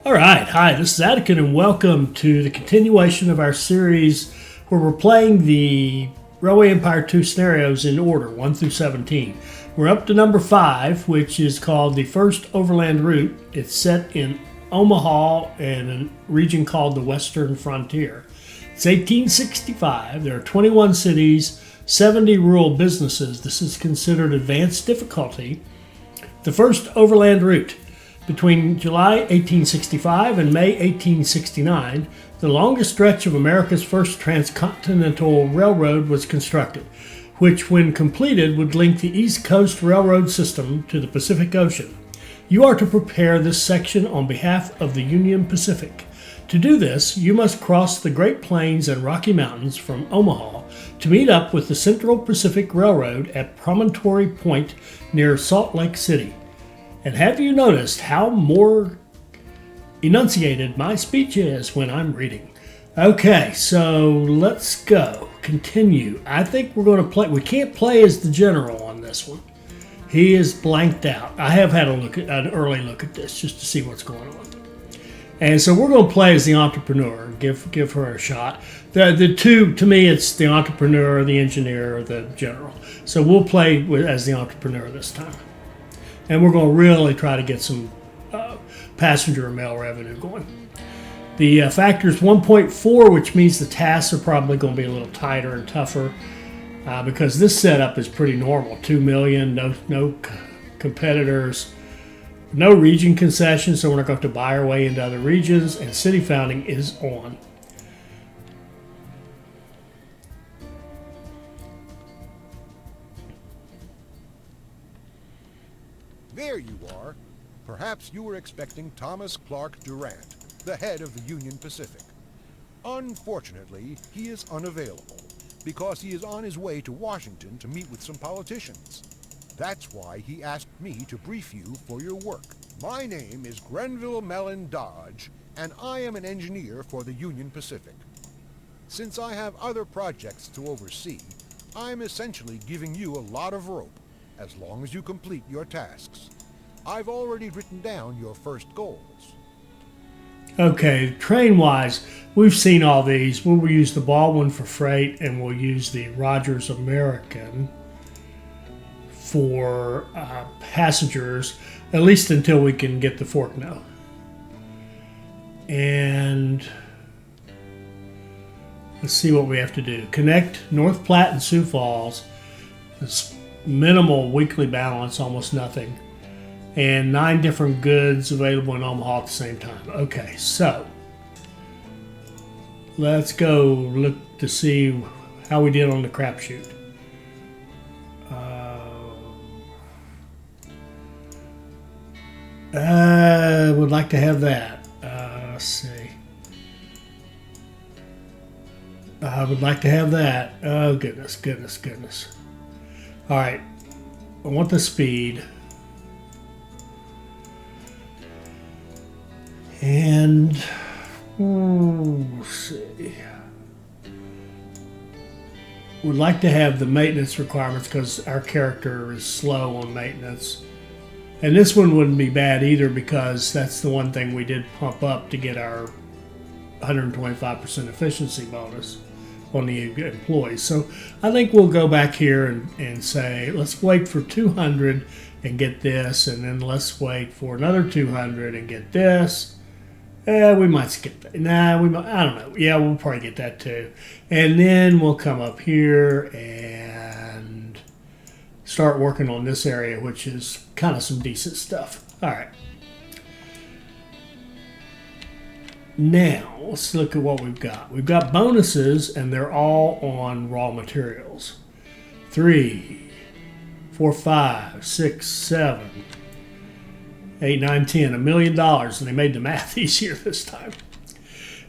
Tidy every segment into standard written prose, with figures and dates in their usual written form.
All right, hi, this is Attica, and welcome to the continuation of our series where we're playing the Railway Empire 2 scenarios in order, 1 through 17. We're up to number 5, which is called the First Overland Route. It's set in Omaha in a region called the Western Frontier. It's 1865. There are 21 cities, 70 rural businesses. This is considered advanced difficulty. The First Overland Route. Between July 1865 and May 1869, the longest stretch of America's first Transcontinental Railroad was constructed, which, when completed, would link the East Coast Railroad system to the Pacific Ocean. You are to prepare this section on behalf of the Union Pacific. To do this, you must cross the Great Plains and Rocky Mountains from Omaha to meet up with the Central Pacific Railroad at Promontory Point near Salt Lake City. And have you noticed how more enunciated my speech is when I'm reading? Okay, so let's go. Continue. I think we're going to play. We can't play as the general on this one. He is blanked out. I have had an early look at this just to see what's going on. And so we're going to play as the entrepreneur. Give her a shot. The two, to me, it's the entrepreneur, the engineer, or the general. So we'll play as the entrepreneur this time. And we're going to really try to get some passenger and mail revenue going. The factor is 1.4, which means the tasks are probably going to be a little tighter and tougher because this setup is pretty normal. 2 million, no competitors, no region concessions, so we're not going to have to buy our way into other regions, and city founding is on. There you are. Perhaps you were expecting Thomas Clark Durant, the head of the Union Pacific. Unfortunately, he is unavailable because he is on his way to Washington to meet with some politicians. That's why he asked me to brief you for your work. My name is Grenville Mellon Dodge, and I am an engineer for the Union Pacific. Since I have other projects to oversee, I'm essentially giving you a lot of rope, as long as you complete your tasks. I've already written down your first goals. Okay, train-wise, we've seen all these. We'll use the Baldwin for freight, and we'll use the Rogers American for passengers, at least until we can get the Forkno. And let's see what we have to do. Connect North Platte and Sioux Falls. It's minimal weekly balance, almost nothing. And 9 different goods available in Omaha at the same time. Okay, so let's go look to see how we did on the crapshoot. Would like to have that. Let's see. I would like to have that. Oh, goodness. All right. I want the speed. And let's see. Would like to have the maintenance requirements because our character is slow on maintenance. And this one wouldn't be bad either because that's the one thing we did pump up to get our 125% efficiency bonus on the employees. So I think we'll go back here and say, let's wait for 200 and get this, and then let's wait for another 200 and get this. We might skip that. Nah, we might, I don't know. Yeah, we'll probably get that too. And then we'll come up here and start working on this area, which is kind of some decent stuff. All right. Now, let's look at what we've got. We've got bonuses, and they're all on raw materials. 3, 4, 5, 6, 7, 8, 9, 10, $1 million, and they made the math easier this time.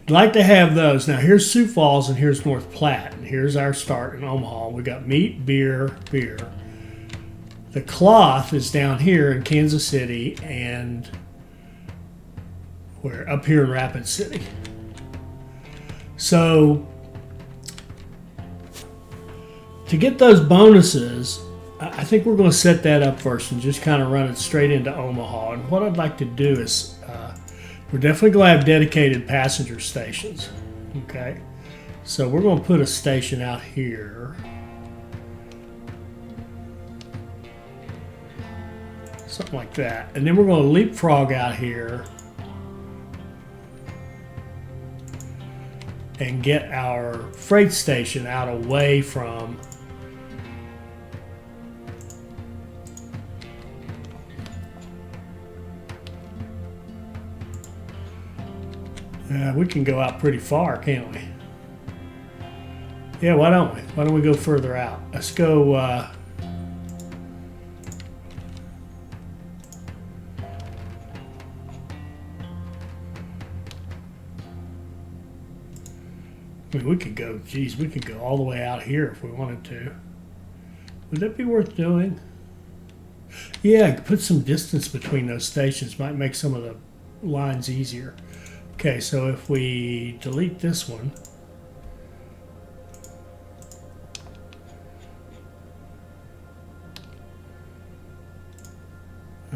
I'd like to have those. Now, here's Sioux Falls, and here's North Platte, and here's our start in Omaha. We got meat, beer. The cloth is down here in Kansas City, and we're up here in Rapid City. So, to get those bonuses, I think we're going to set that up first and just kind of run it straight into Omaha. And what I'd like to do is We're definitely going to have dedicated passenger stations. Okay. So we're going to put a station out here. Something like that. And then we're going to leapfrog out here and get our freight station out away from we can go out pretty far, can't we? Yeah, why don't we? Why don't we go further out? Let's go I mean, we could go, geez, we could go all the way out here if we wanted to. Would that be worth doing? Yeah, put some distance between those stations. Might make some of the lines easier. Okay, so if we delete this one.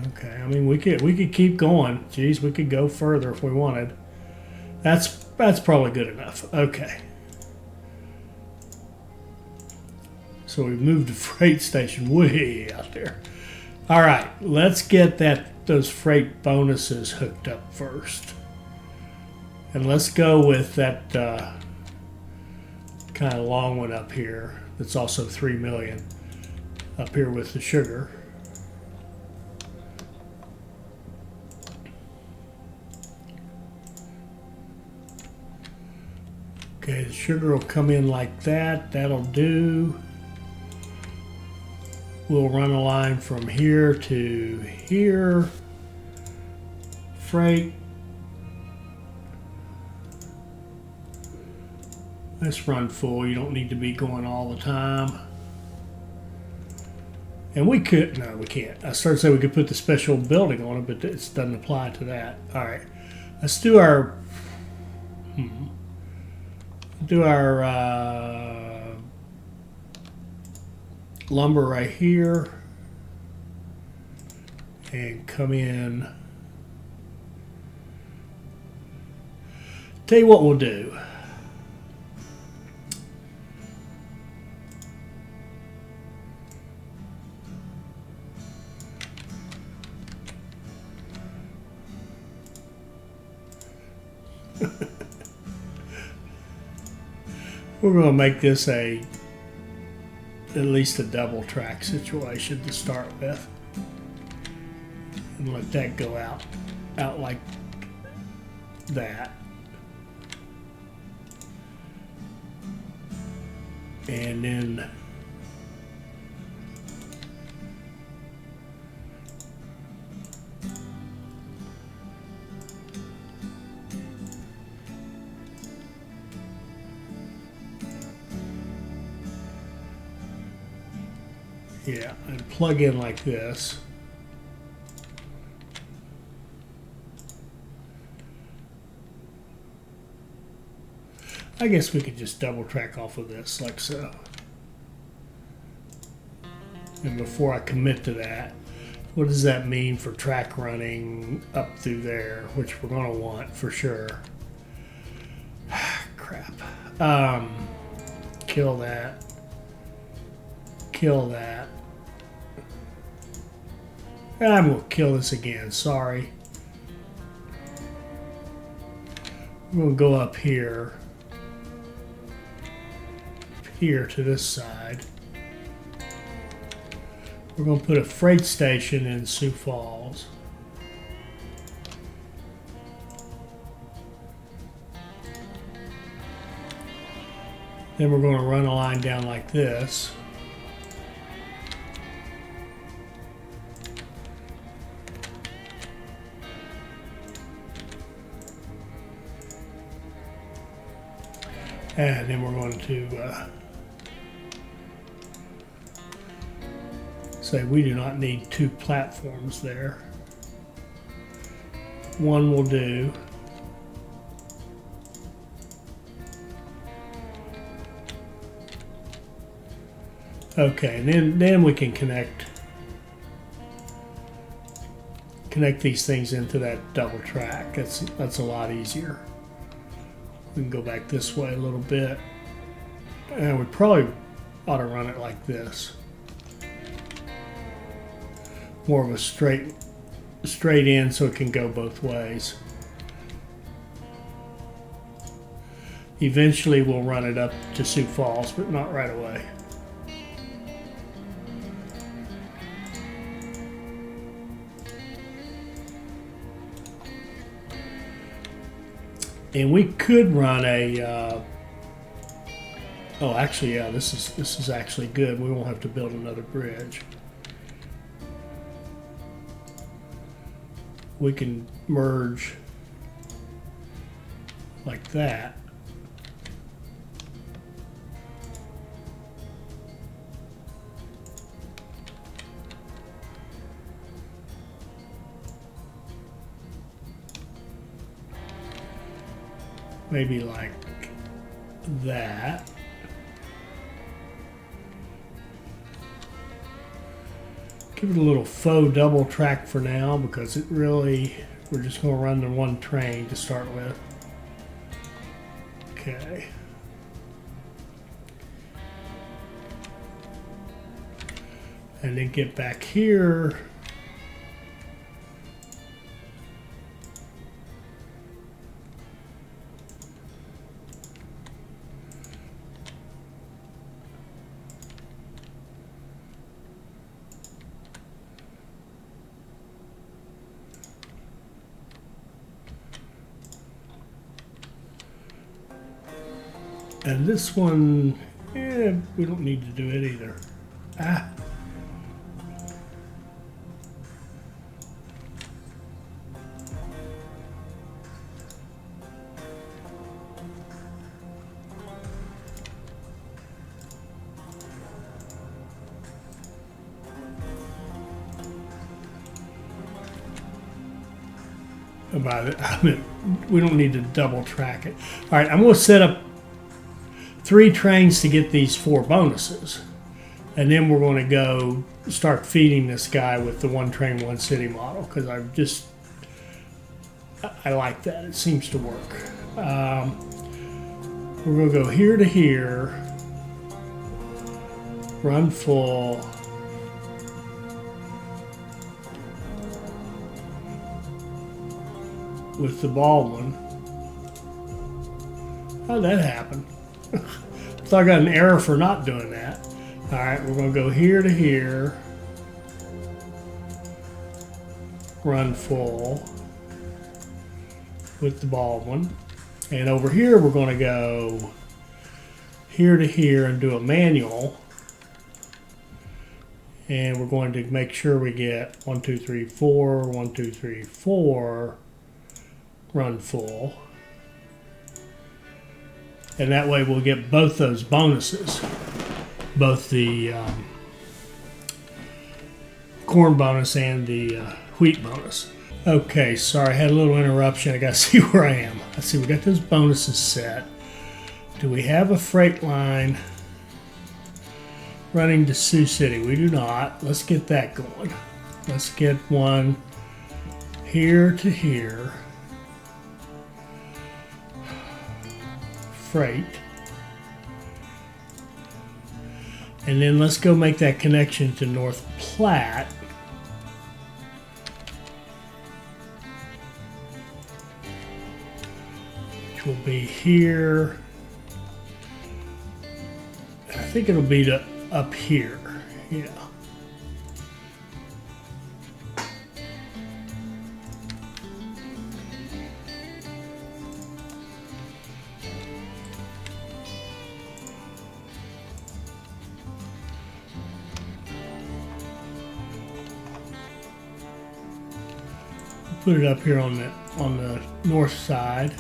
Okay, I mean, we could keep going. Geez, we could go further if we wanted. That's probably good enough. Okay. So we've moved the freight station way out there. All right, let's get those freight bonuses hooked up first. And let's go with that kind of long one up here. That's also 3 million up here with the sugar. Okay, the sugar will come in like that. That'll do. We'll run a line from here to here. Freight. Let's run full. You don't need to be going all the time. And we could, no, we can't. I started to say we could put the special building on it, but it doesn't apply to that. All right, let's do our, lumber right here and come in. Tell you what we'll do. We're going to make this at least a double track situation to start with, and let that go out like that, and then yeah, and plug in like this. I guess we could just double track off of this like so. And before I commit to that, what does that mean for track running up through there, which we're going to want for sure. Crap. Kill that. Kill that. And I'm going to kill this again, sorry. I'm going to go up here to this side. We're going to put a freight station in Sioux Falls. Then we're going to run a line down like this. And then we're going to say we do not need two platforms there. One will do. Okay, and then we can connect connect these things into that double track. That's a lot easier. We can go back this way a little bit. And we probably ought to run it like this. More of a straight in so it can go both ways. Eventually we'll run it up to Sioux Falls, but not right away. And we could run a oh, actually, yeah, this is actually good. We won't have to build another bridge. We can merge like that. Maybe like that. Give it a little faux double track for now because it really, we're just going to run the one train to start with. Okay. And then get back here. And this one, we don't need to do it either. Ah. About it. I mean, we don't need to double track it. All right, I'm going to set up 3 trains to get these 4 bonuses. And then we're going to go start feeding this guy with the one train, one city model because I like that. It seems to work. We're going to go here to here, run full, with the Baldwin. How'd that happen? I thought I got an error for not doing that. All right, we're going to go here to here, run full with the Baldwin, and over here we're going to go here to here and do a manual, and we're going to make sure we get 1, 2, 3, 4, 1, 2, 3, 4, run full. And that way we'll get both those bonuses, both the corn bonus and the wheat bonus. Okay, sorry, I had a little interruption. I got to see where I am. Let's see, we got those bonuses set. Do we have a freight line running to Sioux City? We do not. Let's get that going. Let's get one here to here. Freight. And then let's go make that connection to North Platte. Which will be here. I think it'll be up here. Yeah. Put it up here on the north side.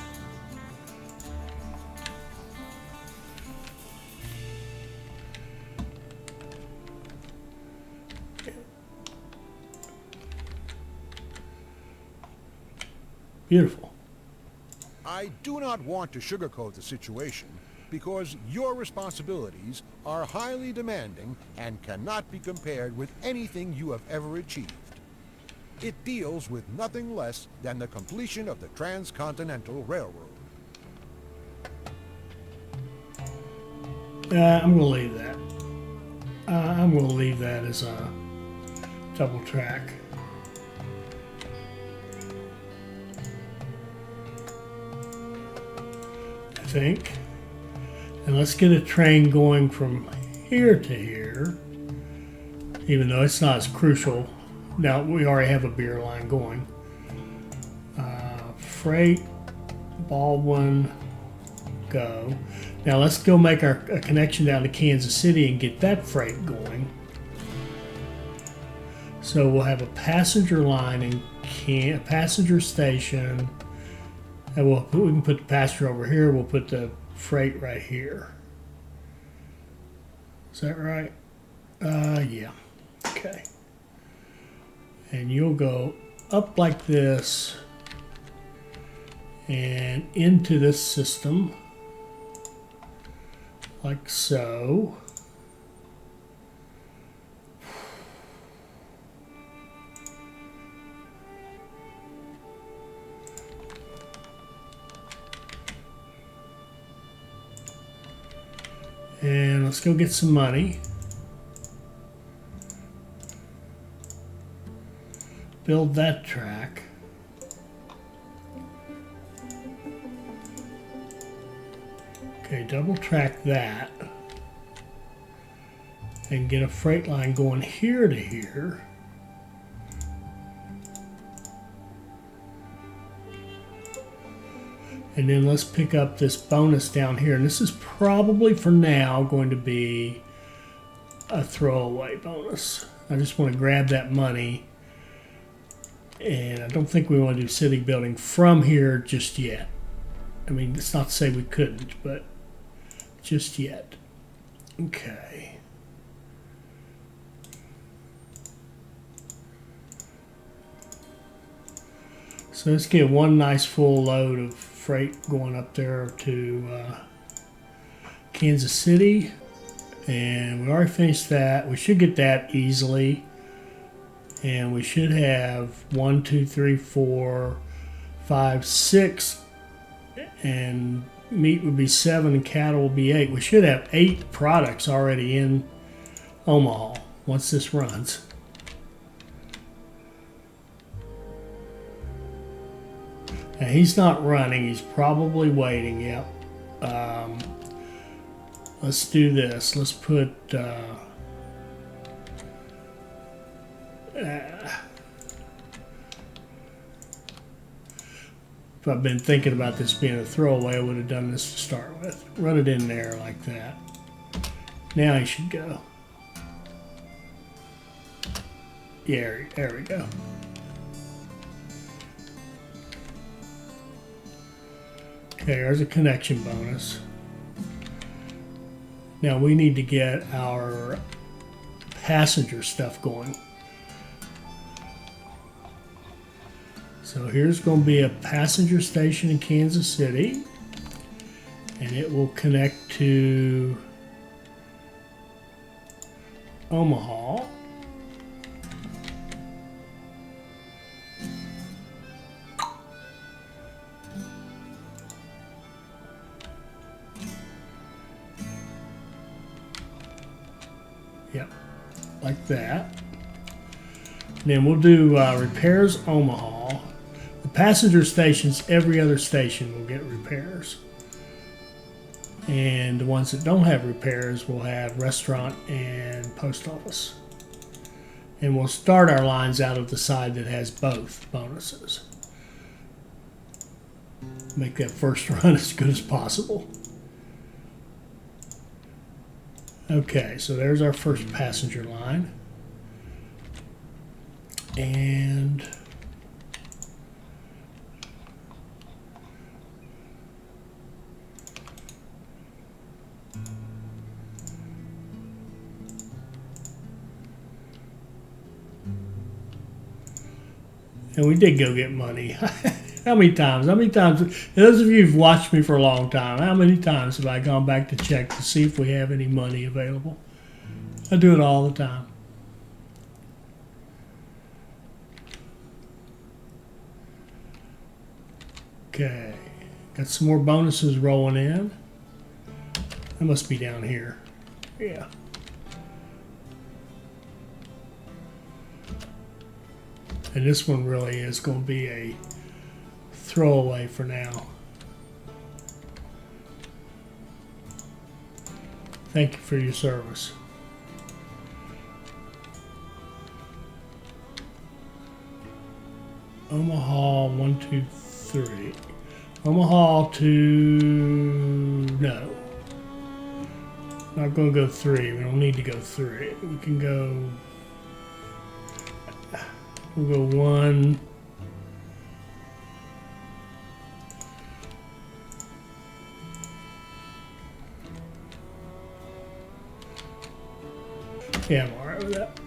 Beautiful. I do not want to sugarcoat the situation because your responsibilities are highly demanding and cannot be compared with anything you have ever achieved. It deals with nothing less than the completion of the Transcontinental Railroad. I'm going to leave that. I'm going to leave that as a double track. I think. And let's get a train going from here to here, even though it's not as crucial. Now, we already have a beer line going. Freight, Baldwin, go. Now let's go make a connection down to Kansas City and get that freight going. So we'll have a passenger line and a passenger station. And we can put the passenger over here. We'll put the freight right here. Is that right? Yeah. Okay. And you'll go up like this and into this system like so. And let's go get some money. Build that track. Okay, double track that. And get a freight line going here to here. And then let's pick up this bonus down here. And this is probably for now going to be a throwaway bonus. I just want to grab that money. And I don't think we want to do city building from here just yet. I mean, it's not to say we couldn't, but just yet. Okay. So let's get one nice full load of freight going up there to Kansas City. And we already finished that. We should get that easily. And we should have 1, 2, 3, 4, 5, 6. And meat would be 7 and cattle will be 8. We should have 8 products already in Omaha once this runs. Now he's not running, he's probably waiting. Yep. Let's do this. Let's put if I've been thinking about this being a throwaway, I would have done this to start with. Run it in there like that. Now he should go. Yeah, there we go. Okay, there's a connection bonus. Now we need to get our passenger stuff going. So here's going to be a passenger station in Kansas City, and it will connect to Omaha. Yep, like that. And then we'll do repairs Omaha. The passenger stations, every other station will get repairs. And the ones that don't have repairs will have restaurant and post office. And we'll start our lines out of the side that has both bonuses. Make that first run as good as possible. Okay, so there's our first passenger line. And we did go get money. How many times? Those of you who've watched me for a long time, how many times have I gone back to check to see if we have any money available? I do it all the time. Okay, got some more bonuses rolling in. That must be down here. Yeah. And this one really is going to be a throwaway for now. Thank you for your service. Omaha 1, 2, 3. Omaha to no. Not going to go 3. We don't need to go 3. We can go. We'll go 1. Yeah, I'm alright with that.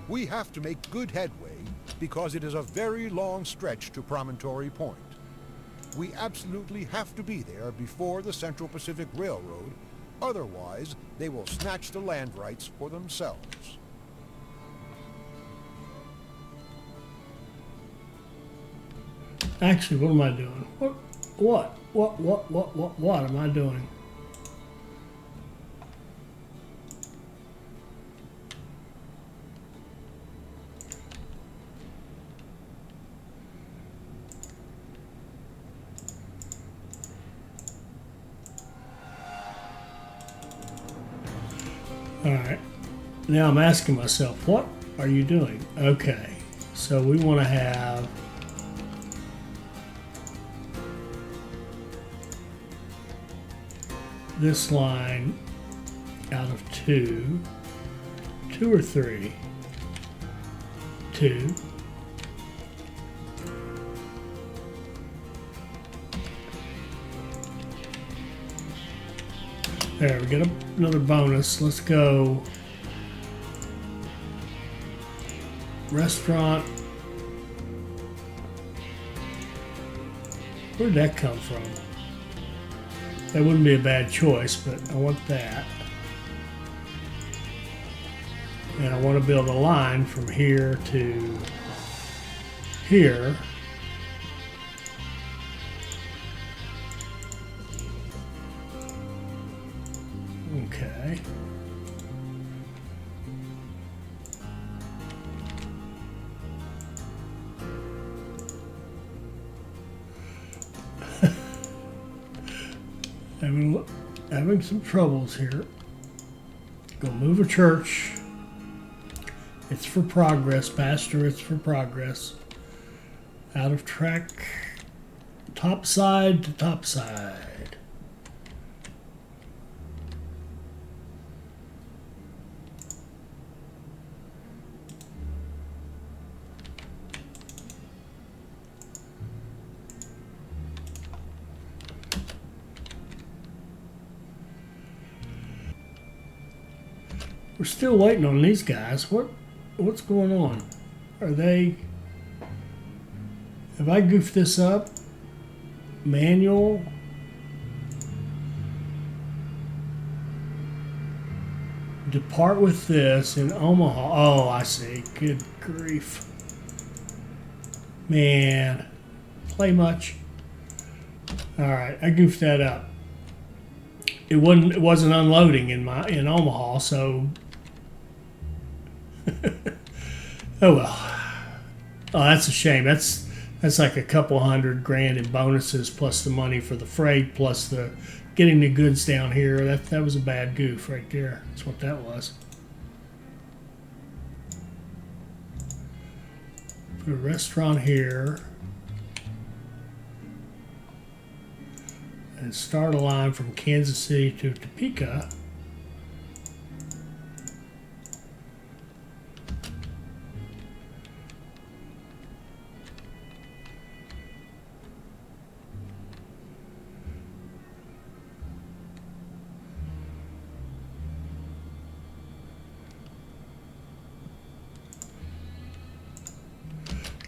We have to make good headway because it is a very long stretch to Promontory Point. We absolutely have to be there before the Central Pacific Railroad, otherwise they will snatch the land rights for themselves. Actually, what am I doing? What am I doing? All right. Now I'm asking myself, what are you doing? Okay. So we want to have this line out of 2 or 3, 2, there we get another bonus. Let's go restaurant. Where'd that come from? That wouldn't be a bad choice, but I want that. And I want to build a line from here to here. Okay. Having some troubles here. Go move a church. It's for progress, Pastor. It's for progress. Out of track. Top side to top side. We're still waiting on these guys. What's going on? Are they... Have I goofed this up? Manual? Depart with this in Omaha. Oh, I see. Good grief. Man. Play much? Alright, I goofed that up. It wasn't unloading in Omaha, so oh well. Oh, that's a shame. That's like a couple $100,000 in bonuses plus the money for the freight plus the getting the goods down here. That was a bad goof right there. That's what that was. Put a restaurant here. And start a line from Kansas City to Topeka.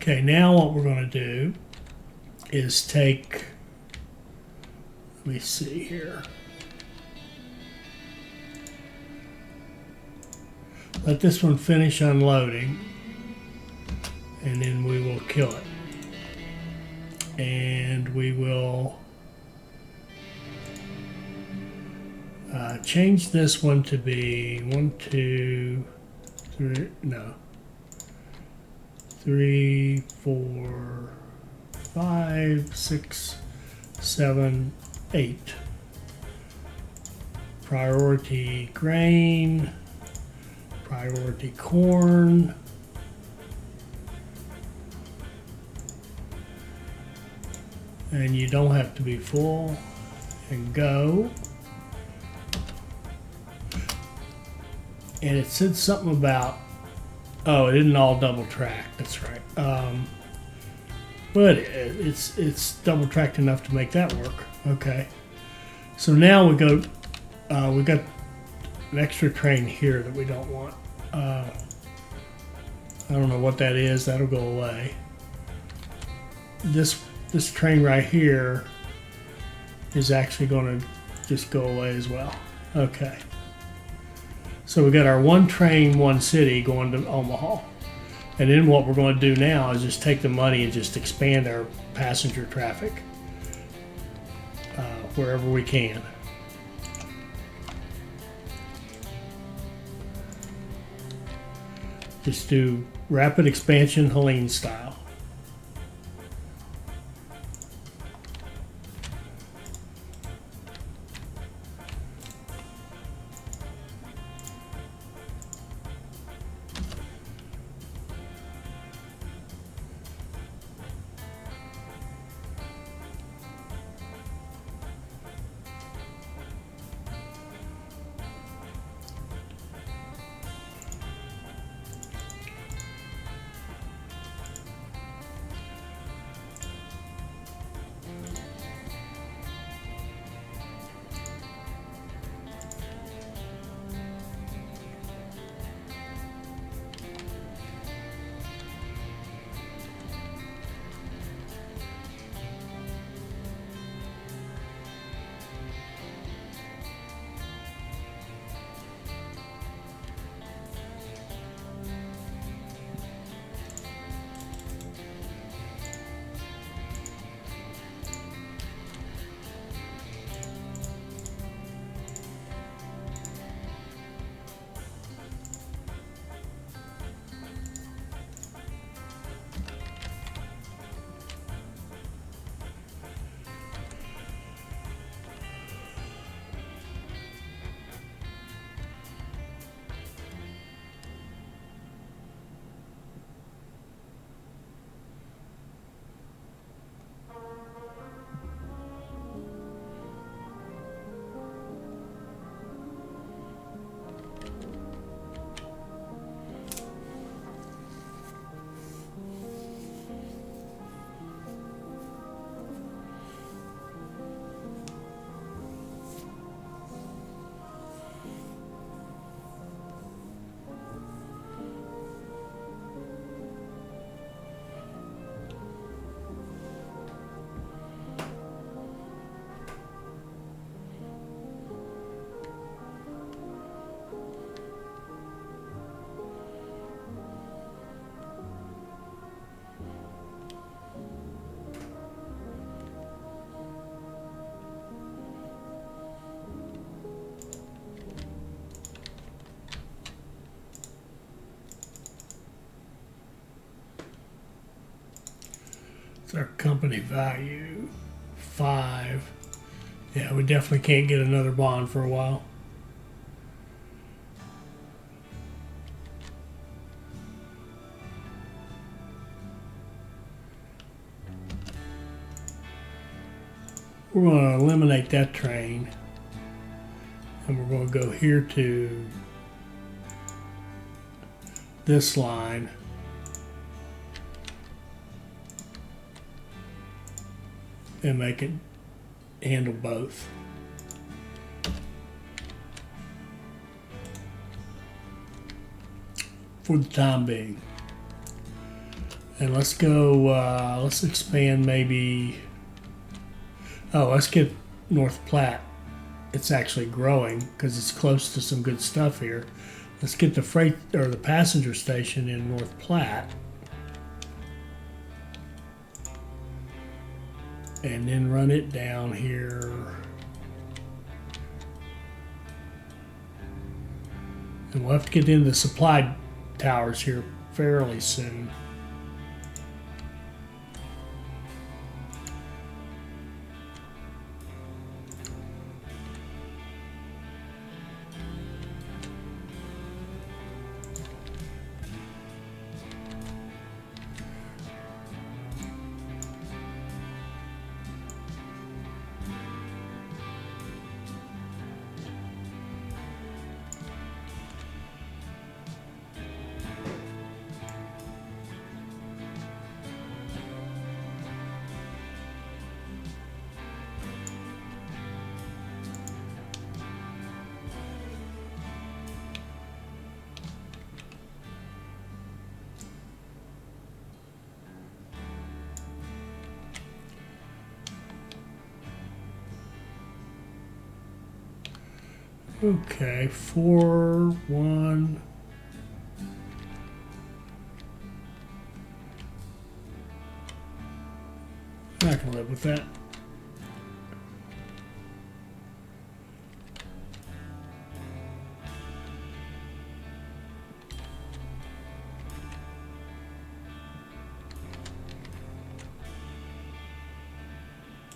Okay, now what we're going to do is take... Let me see here. Let this one finish unloading. and then we will kill it. And we will change this one to be 1, 2, 3, no, 3, 4, 5, 6, 7, 8. Priority grain, priority corn, and you don't have to be full, and go. And it said something about, oh, it didn't all double track. That's right. But it's double tracked enough to make that work. Okay. So now we go. We got an extra train here that we don't want. I don't know what that is. That'll go away. This train right here is actually going to just go away as well. Okay. So we got our one train, one city going to Omaha. And then what we're going to do now is just take the money and just expand our passenger traffic wherever we can. Just do rapid expansion Helene style. Our company value 5. Yeah, we definitely can't get another bond for a while. We're going to eliminate that train, and we're going to go here to this line. And make it handle both. For the time being. And let's go, let's expand maybe, let's get North Platte. It's actually growing because it's close to some good stuff here. Let's get the freight or the passenger station in North Platte. and then run it down here. And we'll have to get into the supply towers here fairly soon. Okay, 4, 1. I can live with that.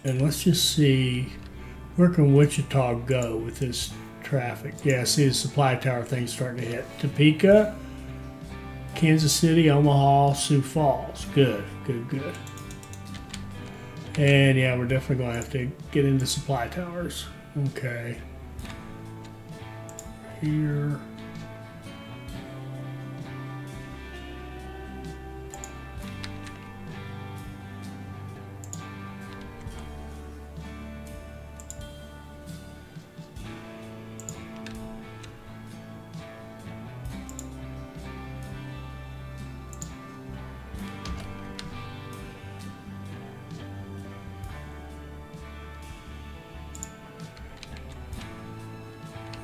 And let's just see, where can Wichita go with this traffic? Yeah, see the supply tower thing starting to hit. Topeka, Kansas City, Omaha, Sioux Falls. Good, good, good. And yeah, we're definitely going to have to get into supply towers. Okay. Here.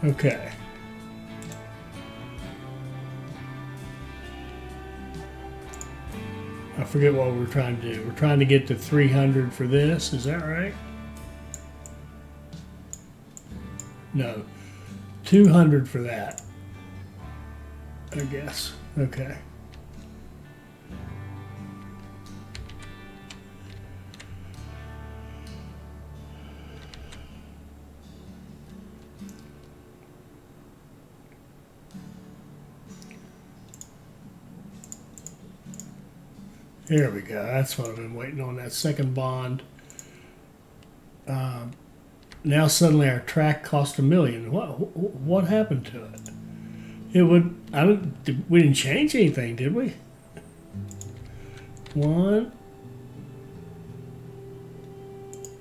Okay. I forget what we're trying to do. We're trying to get to 300 for this. Is that right? No. 200 for that, I guess. Okay. There we go. That's what I've been waiting on, that second bond. Now suddenly our track cost $1 million. What happened to it? It would. We didn't change anything, did we? 1,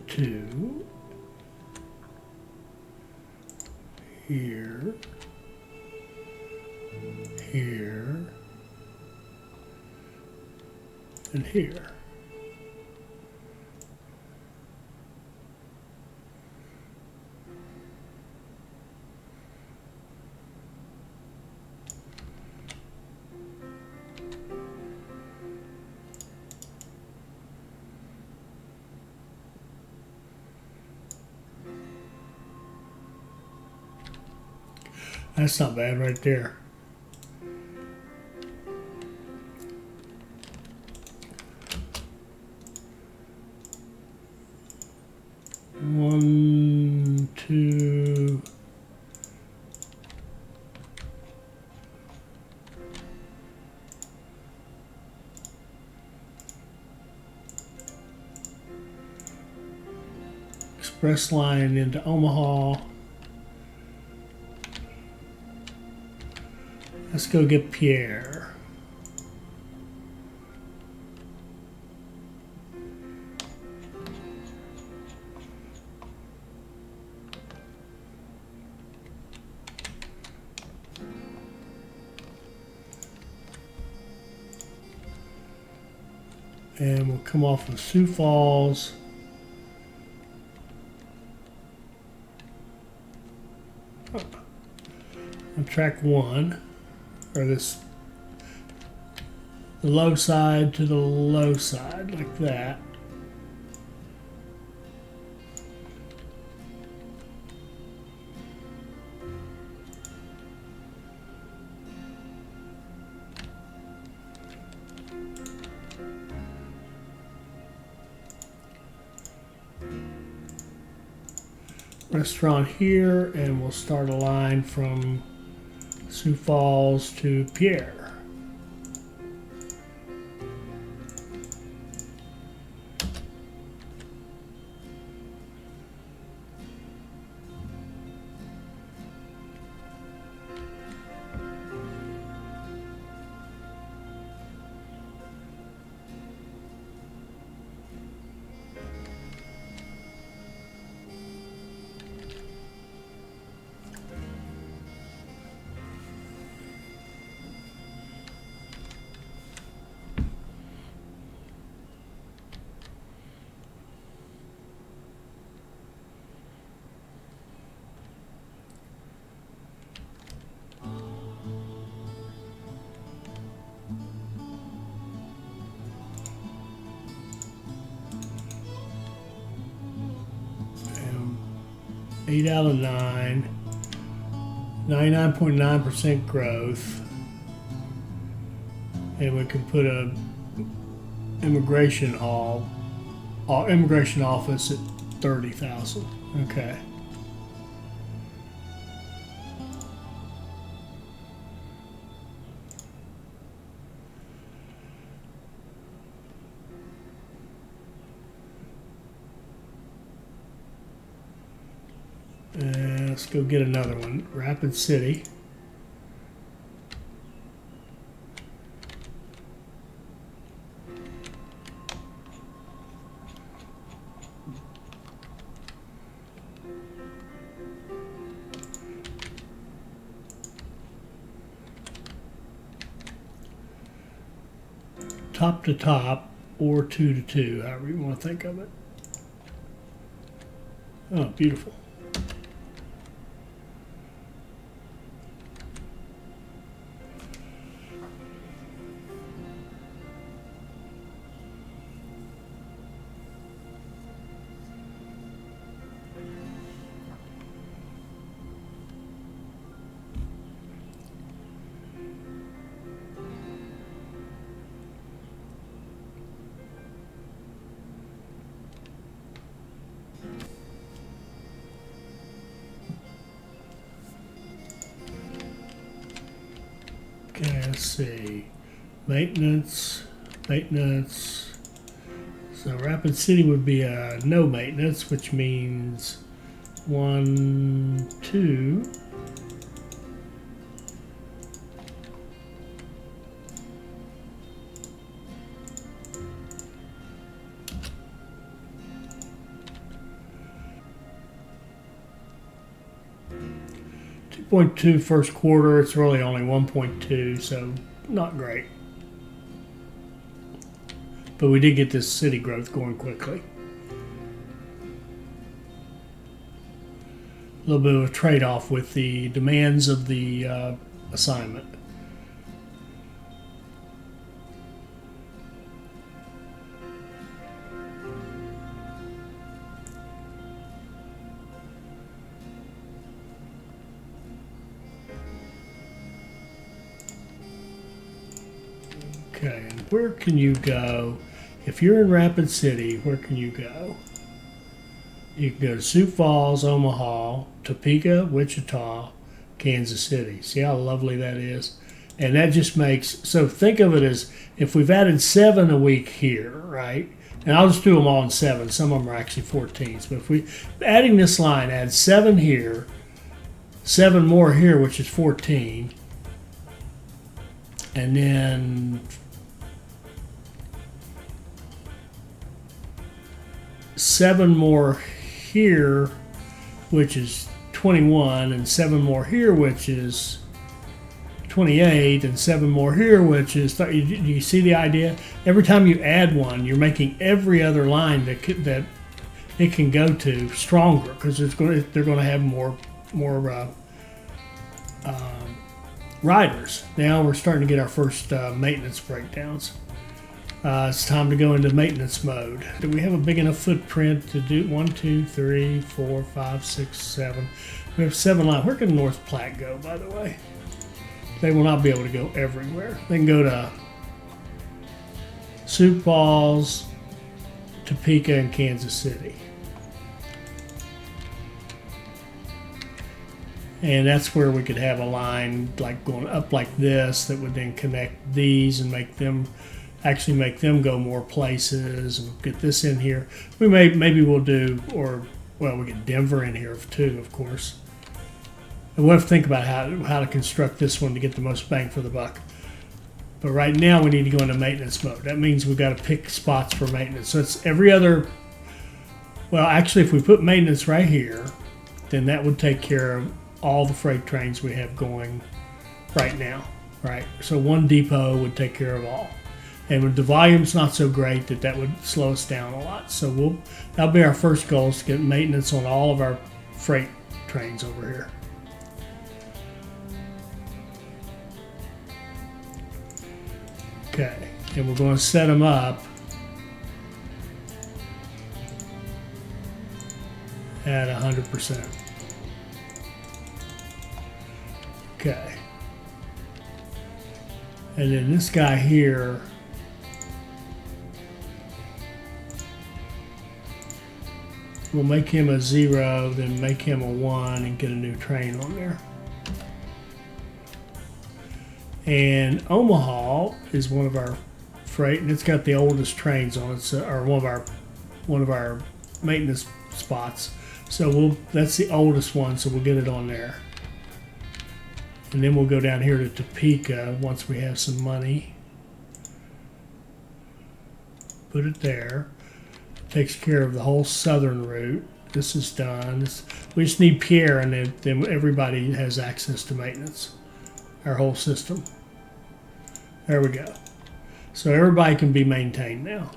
2. Here. Here. And here. That's not bad right there. One, two. Express line into Omaha. Let's go get Pierre. And we'll come off of Sioux Falls. On track 1, or this, the low side to the low side, like that. restaurant here, and we'll start a line from Sioux Falls to Pierre. Eight out of 9, 99.9% growth, and we can put a immigration office at 30,000. Okay. Let's go get another one. Rapid City. Top to top or 2 to 2, however you want to think of it. Oh, beautiful. Okay, let's see. Maintenance. So Rapid City would be no maintenance, which means 1, 2. .2 first quarter, it's really only 1.2, so not great. But we did get this city growth going quickly. A little bit of a trade-off with the demands of the assignment. Okay, and where can you go? If you're in Rapid City, where can you go? You can go to Sioux Falls, Omaha, Topeka, Wichita, Kansas City. See how lovely that is? And that just makes, so think of it as if we've added 7 a week here, right? And I'll just do them all in 7. Some of them are actually 14s. But if we, adding this line, add 7 here, 7 more here, which is 14. And then 7 more here, which is 21, and 7 more here, which is 28, and 7 more here, which is 30. You see the idea? Every time you add one, you're making every other line that it can go to stronger, because they're going to have more riders. Now we're starting to get our first maintenance breakdowns. It's time to go into maintenance mode. Do we have a big enough footprint to do 1, 2, 3, 4, 5, 6, 7? We have 7 lines. Where can North Platte go, by the way? They will not be able to go everywhere. They can go to Sioux Falls, Topeka, and Kansas City. And that's where we could have a line like going up like this that would then connect these and make them go more places, and get this in here. Maybe we'll do, or well, we get Denver in here too, of course. And we'll have to think about how to construct this one to get the most bang for the buck. But right now we need to go into maintenance mode. That means we've got to pick spots for maintenance. So it's every other, well, actually if we put maintenance right here, then that would take care of all the freight trains we have going right now, right? So one depot would take care of all. And with the volume's not so great, that would slow us down a lot. So that'll be our first goal, is to get maintenance on all of our freight trains over here. Okay, and we're going to set them up at 100%. Okay. And then this guy here, we'll make him a 0, then make him a 1 and get a new train on there. And Omaha is one of our freight, and it's got the oldest trains on it, or one of our maintenance spots. So that's the oldest one, so we'll get it on there. And then we'll go down here to Topeka once we have some money. Put it there. Takes care of the whole southern route. This is done. We just need Pierre, and then everybody has access to maintenance. Our whole system. There we go. So everybody can be maintained now.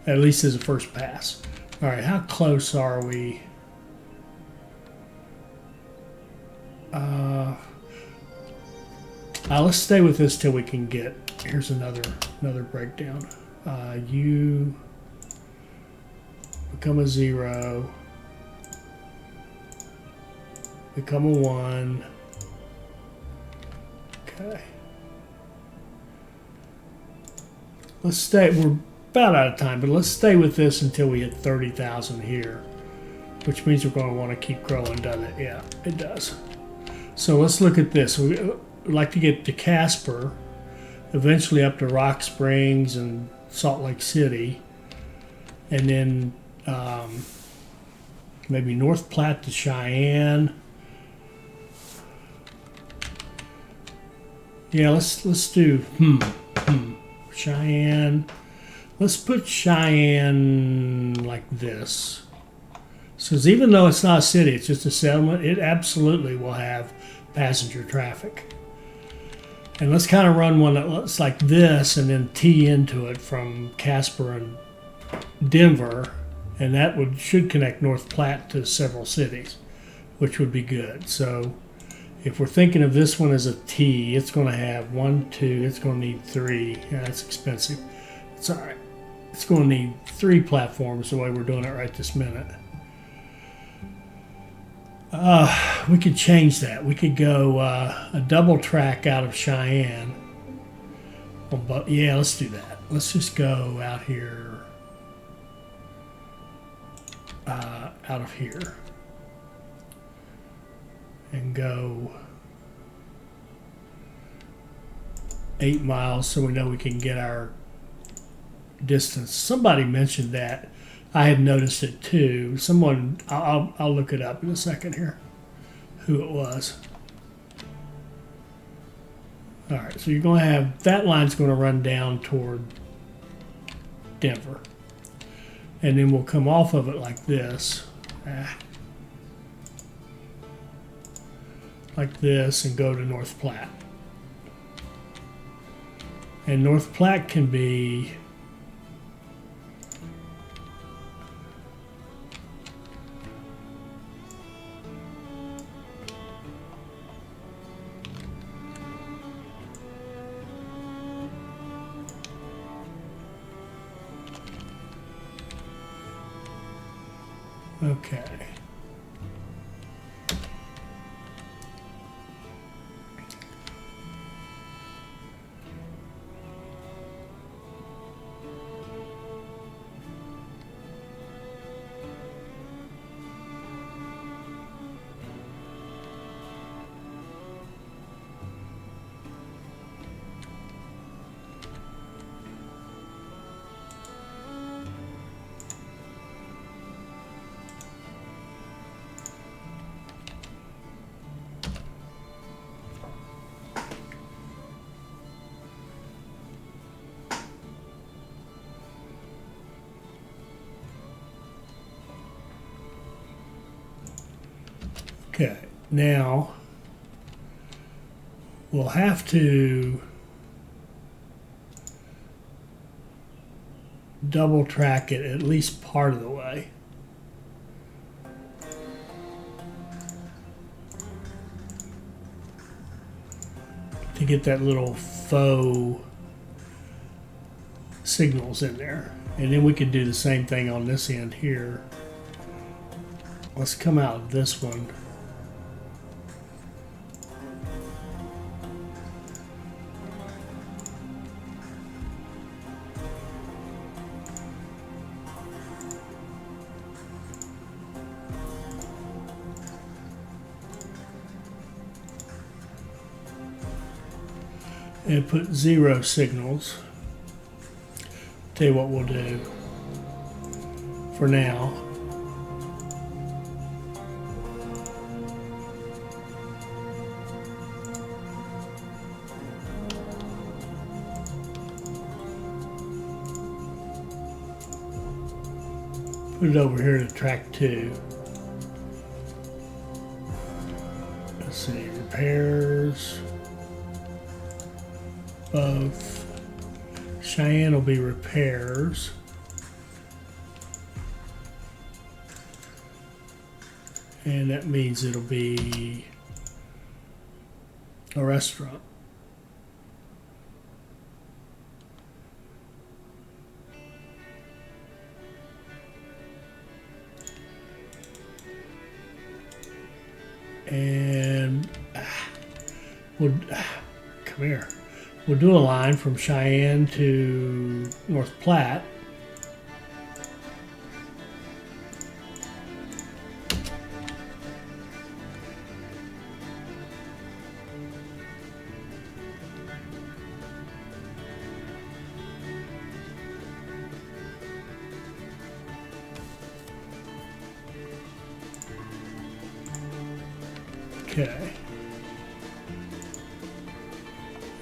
At least as a first pass. All right, how close are we? Let's stay with this till we can get. Here's another breakdown. You become a 0. Become a 1. Okay. Let's stay. We're about out of time, but let's stay with this until we hit 30,000 here, which means we're going to want to keep growing, doesn't it? Yeah, it does. So let's look at this. We'd like to get to Casper, eventually up to Rock Springs and Salt Lake City, and then maybe North Platte to Cheyenne. Yeah, let's do Cheyenne. Let's put Cheyenne like this. So even though it's not a city, it's just a settlement, it absolutely will have passenger traffic. And let's kind of run one that looks like this and then tee into it from Casper and Denver, and that should connect North Platte to several cities, which would be good. So if we're thinking of this one as a T, it's going to have 1, 2, it's going to need 3. Yeah, that's expensive. It's all right. It's going to need 3 platforms the way we're doing it right this minute. We could change that. We could go a double track out of Cheyenne. But yeah, let's do that. Let's just go out here, out of here, and go 8 miles so we know we can get our distance. Somebody mentioned that. I had noticed it too. Someone, I'll look it up in a second here, who it was. All right, so you're going to have, that line's going to run down toward Denver. And then we'll come off of it like this. Like this, and go to North Platte. And North Platte can be okay. Okay, now we'll have to double track it at least part of the way. To get that little faux signals in there. And then we can do the same thing on this end here. Let's come out of this one. And put 0 signals. Tell you what we'll do for now. Put it over here to track 2. Let's see, repairs. Both. Cheyenne will be repairs. And that means it'll be a restaurant. And we'll come here. We'll do a line from Cheyenne to North Platte. Okay.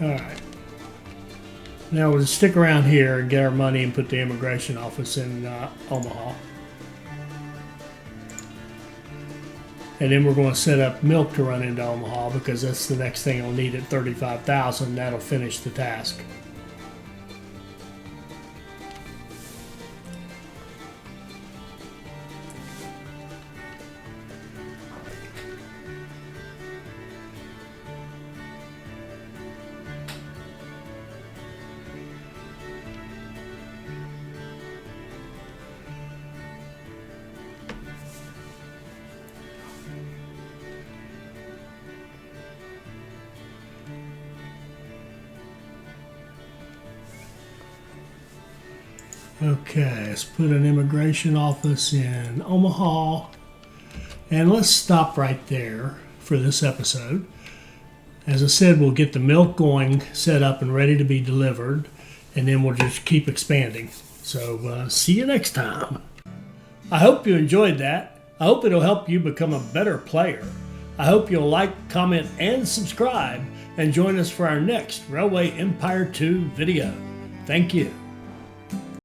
All right. Now we'll just stick around here and get our money and put the immigration office in Omaha. And then we're going to set up milk to run into Omaha because that's the next thing I'll need at 35,000. That'll finish the task. Okay, let's put an immigration office in Omaha. And let's stop right there for this episode. As I said, we'll get the milk going, set up and ready to be delivered, and then we'll just keep expanding. So see you next time. I hope you enjoyed that. I hope it'll help you become a better player. I hope you'll like, comment, and subscribe, and join us for our next Railway Empire 2 video. Thank you.